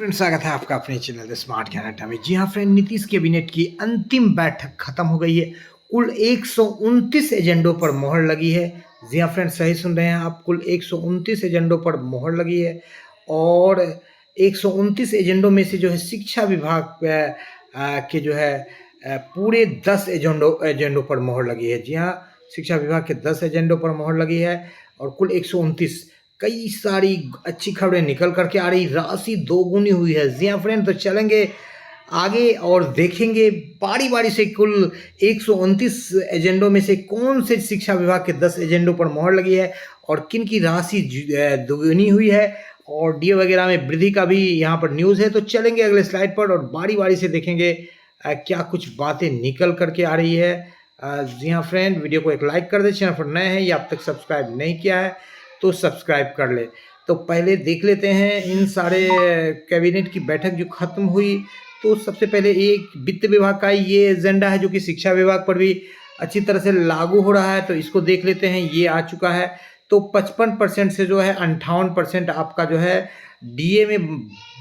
Friend, स्वागत है आपका अपने चैनल द स्मार्ट कैनेडा में। जी हाँ फ्रेंड, नीतीश कैबिनेट की अंतिम बैठक खत्म हो गई है। कुल 129 एजेंडों पर मोहर लगी है। जी हाँ फ्रेंड, सही सुन रहे हैं आप, कुल 129 एजेंडों पर मोहर लगी है। और 129 एजेंडों में से जो है शिक्षा विभाग के जो है पूरे 10 एजेंडों पर मोहर लगी है। जी हाँ, शिक्षा विभाग के 10 एजेंडों पर मोहर लगी है और कुल 129। कई सारी अच्छी खबरें निकल करके आ रही, राशि दोगुनी हुई है। जी हाँ फ्रेंड, तो चलेंगे आगे और देखेंगे बारी बारी से कुल 129 एजेंडों में से कौन से शिक्षा विभाग के 10 एजेंडों पर मोहर लगी है और किन की राशि दोगुनी हुई है और डीए वगैरह में वृद्धि का भी यहाँ पर न्यूज़ है। तो चलेंगे अगले स्लाइड पर और बारी बारी से देखेंगे क्या कुछ बातें निकल करके आ रही है। जी हाँ फ्रेंड, वीडियो को एक लाइक कर दे, चैनल पर नए हैं या अब तक सब्सक्राइब नहीं किया है तो सब्सक्राइब कर ले। तो पहले देख लेते हैं इन सारे कैबिनेट की बैठक जो खत्म हुई। तो सबसे पहले एक वित्त विभाग का ये एजेंडा है जो कि शिक्षा विभाग पर भी अच्छी तरह से लागू हो रहा है, तो इसको देख लेते हैं। ये आ चुका है। तो 55% से जो है 58% आपका जो है डीए में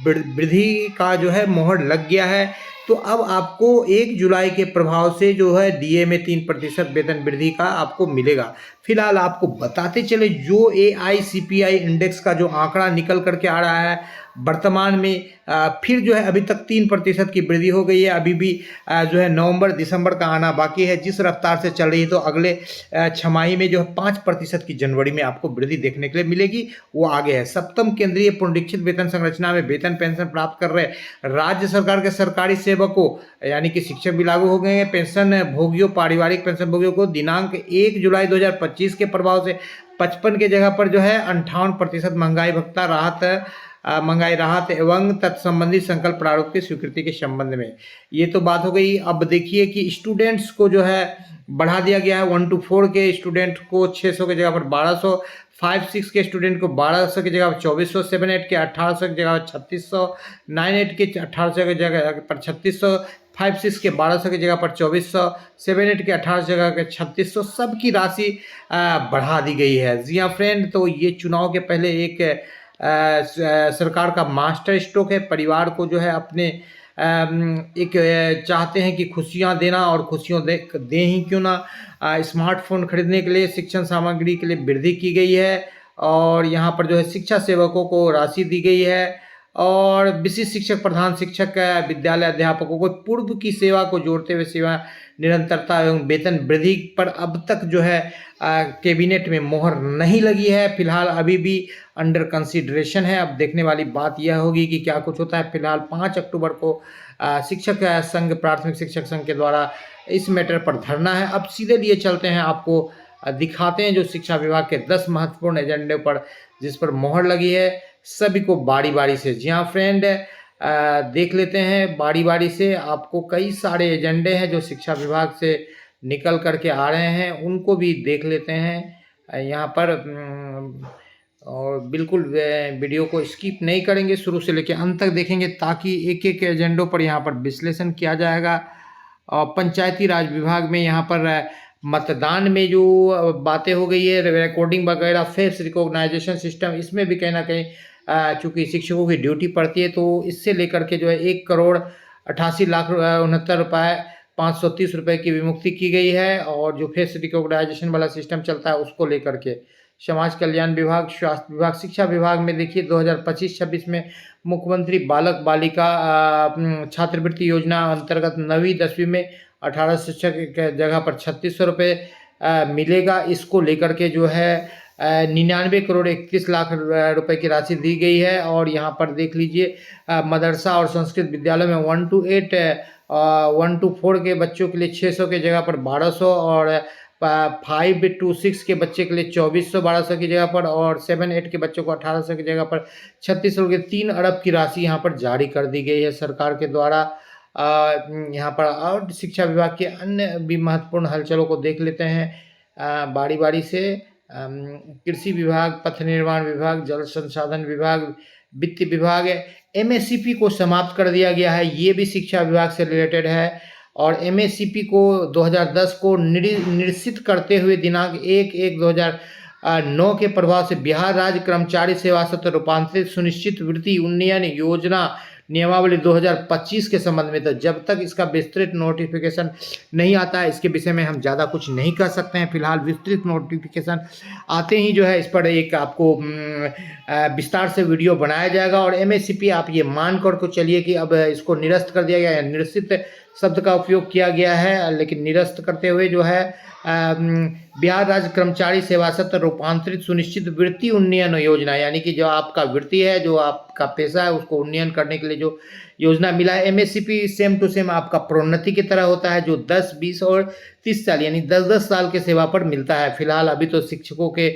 वृद्धि का जो है मोहर लग गया है। तो अब आपको 1 जुलाई के प्रभाव से जो है डीए में 3% वेतन वृद्धि का आपको मिलेगा। फिलहाल आपको बताते चले, जो एआईसीपीआई इंडेक्स का जो आंकड़ा निकल करके आ रहा है वर्तमान में, फिर जो है अभी तक 3% की वृद्धि हो गई है। अभी भी जो है नवंबर दिसंबर का आना बाकी है। जिस रफ्तार से चल रही है तो अगले छमाही में जो है 5% की जनवरी में आपको वृद्धि देखने के लिए मिलेगी, वो आगे है। सप्तम केंद्रीय पुनरीक्षित वेतन संरचना में वेतन पेंशन प्राप्त कर रहे राज्य सरकार के सरकारी सेवकों यानी कि शिक्षक भी लागू हो गए हैं। पेंशन भोगियों, पारिवारिक पेंशन भोगियों को दिनांक 1 जुलाई 2025 के प्रभाव से 55 के जगह पर जो है 58% महंगाई भत्ता राहत महंगाई राहत एवं तत्संबंधी संकल्प प्रारूप की स्वीकृति के संबंध में। ये तो बात हो गई। अब देखिए कि स्टूडेंट्स को जो है बढ़ा दिया गया है। 1 to 4 के स्टूडेंट को 600 की जगह पर 1200, 5-6 के स्टूडेंट को 1200 की जगह पर 2400, 7-8 के 1800 की जगह पर 3600, 9-8 के 1800 की जगह पर 3600, 5-6 के 1200 की जगह पर 2400, 7-8 के 1800 जगह के 3600, सबकी राशि बढ़ा दी गई है। जी हाँ फ्रेंड, तो ये चुनाव के पहले एक सरकार का मास्टर स्ट्रोक है। परिवार को जो है अपने एक चाहते हैं कि खुशियां देना और खुशियां दें ही क्यों ना। स्मार्टफोन खरीदने के लिए शिक्षण सामग्री के लिए वृद्धि की गई है और यहाँ पर जो है शिक्षा सेवकों को राशि दी गई है और विशिष्ट शिक्षक, प्रधान शिक्षक, विद्यालय अध्यापकों को पूर्व की सेवा को जोड़ते हुए सेवा निरंतरता एवं वेतन वृद्धि पर अब तक जो है कैबिनेट में मोहर नहीं लगी है। फिलहाल अभी भी अंडर कंसिडरेशन है। अब देखने वाली बात यह होगी कि क्या कुछ होता है। फिलहाल 5 अक्टूबर को शिक्षक संघ, प्राथमिक शिक्षक संघ के द्वारा इस मैटर पर धरना है। अब सीधे लिए चलते हैं, आपको दिखाते हैं जो शिक्षा विभाग के 10 महत्वपूर्ण एजेंडे पर जिस पर मोहर लगी है, सभी को बारी बारी से। जी हाँ फ्रेंड, देख लेते हैं बारी बारी से। आपको कई सारे एजेंडे हैं जो शिक्षा विभाग से निकल करके आ रहे हैं, उनको भी देख लेते हैं यहाँ पर। और बिल्कुल वीडियो को स्किप नहीं करेंगे, शुरू से लेकर अंत तक देखेंगे ताकि एक एक एजेंडों पर यहाँ पर विश्लेषण किया जाएगा। और पंचायती राज विभाग में यहाँ पर मतदान में जो बातें हो गई है, रिकॉर्डिंग वगैरह, फेस रिकॉग्नाइजेशन सिस्टम, इसमें भी कहीं ना कहीं चूँकि शिक्षकों की ड्यूटी पड़ती है तो इससे लेकर के जो है 1,88,69,530 रुपये की विमुक्ति की गई है। और जो फेस रिकॉग्नाइजेशन वाला सिस्टम चलता है उसको लेकर के समाज कल्याण विभाग, स्वास्थ्य विभाग, शिक्षा विभाग में देखिए 2025-26 में मुख्यमंत्री बालक बालिका छात्रवृत्ति योजना अंतर्गत 9वीं 10वीं में 18 शिक्षक के जगह पर 3600 रुपये मिलेगा। इसको लेकर के जो है 99 करोड़ 31 लाख रुपए की राशि दी गई है। और यहाँ पर देख लीजिए मदरसा और संस्कृत विद्यालय में 1 to 8, 1 to 4 के बच्चों के लिए 600 के जगह पर 1200 और 5 to 6 के बच्चे के लिए 2400 1200 की जगह पर और 7-8 के बच्चों को 1800 की जगह पर 3600 के 3 अरब की राशि यहाँ पर जारी कर दी गई है सरकार के द्वारा। यहाँ पर और शिक्षा विभाग के अन्य भी महत्वपूर्ण हलचलों को देख लेते हैं बारी बारी से। कृषि विभाग, पथ निर्माण विभाग, जल संसाधन विभाग, वित्त विभाग, एमएससीपी को समाप्त कर दिया गया है, ये भी शिक्षा विभाग से रिलेटेड है। और एमएससीपी को 2010 को निश्चित करते हुए दिनांक 1/1/2000 9 के प्रभाव से बिहार राज्य कर्मचारी सेवा सत्र रूपांतरित सुनिश्चित वृत्ति उन्नयन योजना नियमावली 2025 के संबंध में, तो जब तक इसका विस्तृत नोटिफिकेशन नहीं आता है इसके विषय में हम ज़्यादा कुछ नहीं कर सकते हैं। फिलहाल विस्तृत नोटिफिकेशन आते ही जो है इस पर एक आपको विस्तार से वीडियो बनाया जाएगा। और एमएससीपी आप ये मान कर को चलिए कि अब इसको निरस्त कर दिया गया है, निरसित शब्द का उपयोग किया गया है, लेकिन निरस्त करते हुए जो है बिहार राज्य कर्मचारी सेवा सत्र रूपांतरित सुनिश्चित वृत्ति उन्नयन योजना, यानी कि जो आपका वृत्ति है, जो आपका पेशा है, उसको उन्नयन करने के लिए जो योजना मिला है। एमएससीपी सेम टू सेम आपका प्रोन्नति की तरह होता है, जो 10, 20 और 30 साल यानी 10-10 साल के सेवा पर मिलता है। फिलहाल अभी तो शिक्षकों के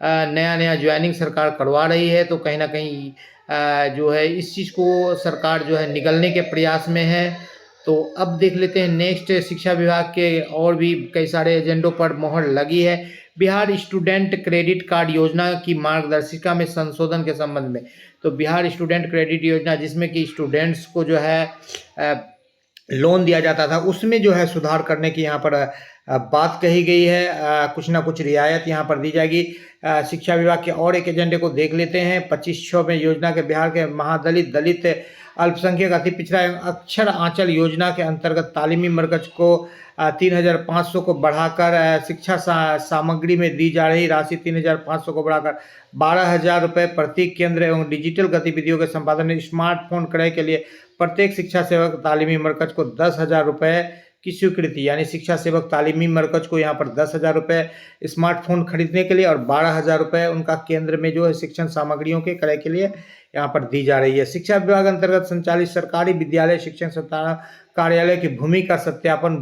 नया ज्वाइनिंग सरकार करवा रही है, तो कहीं ना कहीं जो है इस चीज़ को सरकार जो है निगलने के प्रयास में है। तो अब देख लेते हैं नेक्स्ट, शिक्षा विभाग के और भी कई सारे एजेंडों पर मोहर लगी है। बिहार स्टूडेंट क्रेडिट कार्ड योजना की मार्गदर्शिका में संशोधन के संबंध में, तो बिहार स्टूडेंट क्रेडिट योजना जिसमें कि स्टूडेंट्स को जो है लोन दिया जाता था, उसमें जो है सुधार करने की यहाँ पर बात कही गई है। कुछ ना कुछ रियायत यहाँ पर दी जाएगी। शिक्षा विभाग के और एक एजेंडे को देख लेते हैं। 25 में योजना के बिहार के महादलित, दलित, अल्पसंख्यक, अति पिछड़ा एवं अक्षर आंचल योजना के अंतर्गत तालीमी मरकज को 3,500 को बढ़ाकर शिक्षा सामग्री में दी जा रही राशि 3,500 को बढ़ाकर 12,000 रुपये प्रति केंद्र एवं डिजिटल गतिविधियों के संपादन में स्मार्टफोन क्रय के लिए प्रत्येक शिक्षा सेवक तालीमी मरकज को 10,000 रुपये की स्वीकृति, यानी शिक्षा सेवक तालीमी मरकज को यहाँ पर 10,000 रुपये स्मार्टफोन खरीदने के लिए और 12,000 रुपये उनका केंद्र में जो है शिक्षण सामग्रियों के क्रय के लिए यहाँ पर दी जा रही है। शिक्षा विभाग अंतर्गत संचालित सरकारी विद्यालय शिक्षण संस्थान कार्यालय की भूमि का सत्यापन,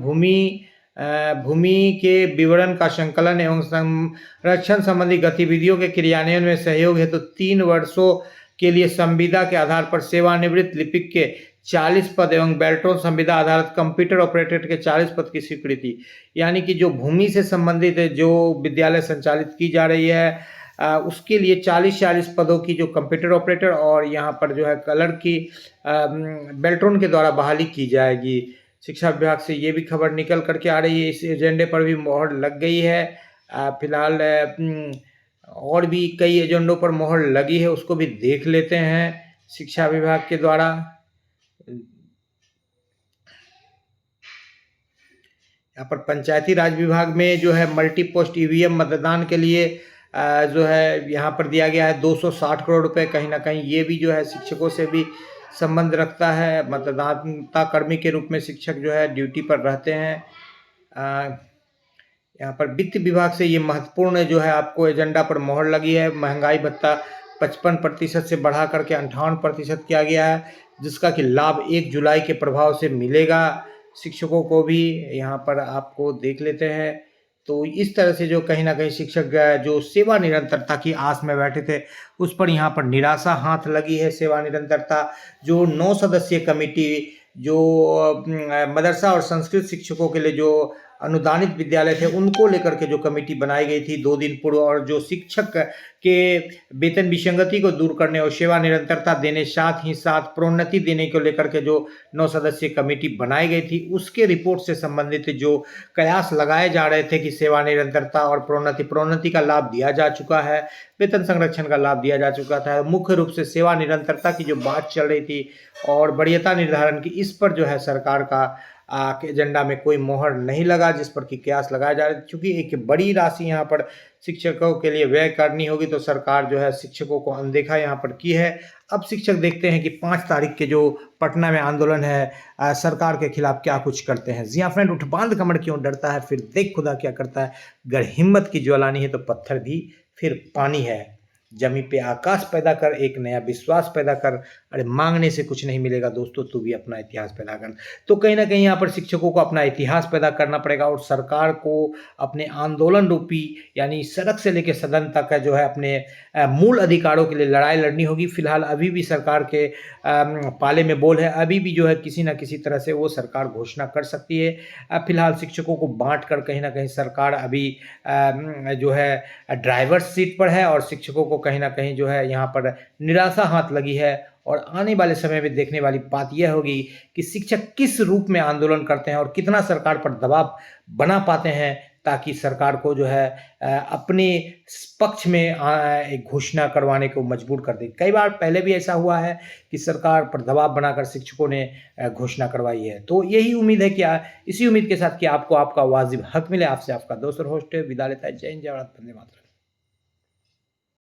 भूमि के विवरण का संकलन एवं संरक्षण संबंधी गतिविधियों के क्रियान्वयन में सहयोग हेतु 3 वर्षों के लिए संविदा के आधार पर सेवानिवृत्त लिपिक के 40 पद एवं बेल्ट्रॉन संविदा आधारित कंप्यूटर ऑपरेटर के 40 पद की स्वीकृति, यानी कि जो भूमि से संबंधित जो विद्यालय संचालित की जा रही है उसके लिए 40-40 पदों की जो कंप्यूटर ऑपरेटर और यहाँ पर जो है कलर की बेल्ट्रॉन के द्वारा बहाली की जाएगी। शिक्षा विभाग से ये भी खबर निकल करके आ रही है, इस एजेंडे पर भी मोहर लग गई है। फिलहाल और भी कई एजेंडों पर मोहर लगी है, उसको भी देख लेते हैं शिक्षा विभाग के द्वारा। यहाँ पर पंचायती राज विभाग में जो है मल्टी पोस्ट ईवीएम मतदान के लिए जो है यहाँ पर दिया गया है 260 करोड़ रुपए। कहीं ना कहीं ये भी जो है शिक्षकों से भी संबंध रखता है। मतदाता कर्मी के रूप में शिक्षक जो है ड्यूटी पर रहते हैं। यहाँ पर वित्त विभाग से ये महत्वपूर्ण जो है आपको एजेंडा पर मोहर लगी है। महंगाई भत्ता 55% से बढ़ा करके 58% किया गया है, जिसका कि लाभ 1 जुलाई के प्रभाव से मिलेगा शिक्षकों को भी। यहाँ पर आपको देख लेते हैं। तो इस तरह से जो कहीं ना कहीं शिक्षक जो सेवा निरंतरता की आस में बैठे थे उस पर यहाँ पर निराशा हाथ लगी है। सेवा निरंतरता जो 9 सदस्यीय कमेटी जो मदरसा और संस्कृत शिक्षकों के लिए जो अनुदानित विद्यालय थे उनको लेकर के जो कमेटी बनाई गई थी 2 दिन पूर्व, और जो शिक्षक के वेतन विसंगति को दूर करने और सेवा निरंतरता देने साथ ही साथ प्रोन्नति देने को लेकर के जो 9 सदस्यीय कमेटी बनाई गई थी उसके रिपोर्ट से संबंधित जो कयास लगाए जा रहे थे कि सेवा निरंतरता और प्रोन्नति का लाभ दिया जा चुका है, वेतन संरक्षण का लाभ दिया जा चुका था। मुख्य रूप से सेवा निरंतरता की जो बात चल रही थी और वरीयता निर्धारण की, इस पर जो है सरकार का एजेंडा में कोई मोहर नहीं लगा, जिस पर कि कयास लगाया जा रहा है। क्योंकि एक बड़ी राशि यहाँ पर शिक्षकों के लिए व्यय करनी होगी, तो सरकार जो है शिक्षकों को अनदेखा यहाँ पर की है। अब शिक्षक देखते हैं कि 5 तारीख के जो पटना में आंदोलन है सरकार के खिलाफ क्या कुछ करते हैं। जी हाँ फ्रेंड, उठ बांध कमर क्यों डरता है, फिर देख खुदा क्या करता है। अगर हिम्मत की ज्वालानी है तो पत्थर भी फिर पानी है। जमी पे आकाश पैदा कर, एक नया विश्वास पैदा कर। अरे मांगने से कुछ नहीं मिलेगा दोस्तों, तू भी अपना इतिहास पैदा कर। तो कहीं ना कहीं यहाँ पर शिक्षकों को अपना इतिहास पैदा करना पड़ेगा और सरकार को अपने आंदोलन रूपी यानी सड़क से लेकर सदन तक जो है अपने मूल अधिकारों के लिए लड़ाई लड़नी होगी। फिलहाल अभी भी सरकार के पाले में बोल है, अभी भी जो है किसी न किसी तरह से वो सरकार घोषणा कर सकती है। फिलहाल शिक्षकों को बांट कर कहीं ना कहीं सरकार अभी जो है ड्राइवर सीट पर है और शिक्षकों को कहीं ना कहीं जो है यहाँ पर निराशा हाथ लगी है। और आने वाले समय में देखने वाली बात यह होगी कि शिक्षक किस रूप में आंदोलन करते हैं और कितना सरकार पर दबाव बना पाते हैं। ताकि सरकार को जो है अपने पक्ष में एक घोषणा करवाने को मजबूर कर दे। कई बार पहले भी ऐसा हुआ है कि सरकार पर दबाव बनाकर शिक्षकों ने घोषणा करवाई है। तो यही उम्मीद है कि इसी उम्मीद के साथ कि आपको आपका वाजिब हक मिले। आपसे आपका दोस्त और होस्ट विदा लेता है। जय हिंद, जय भारत, वंदे मातरम।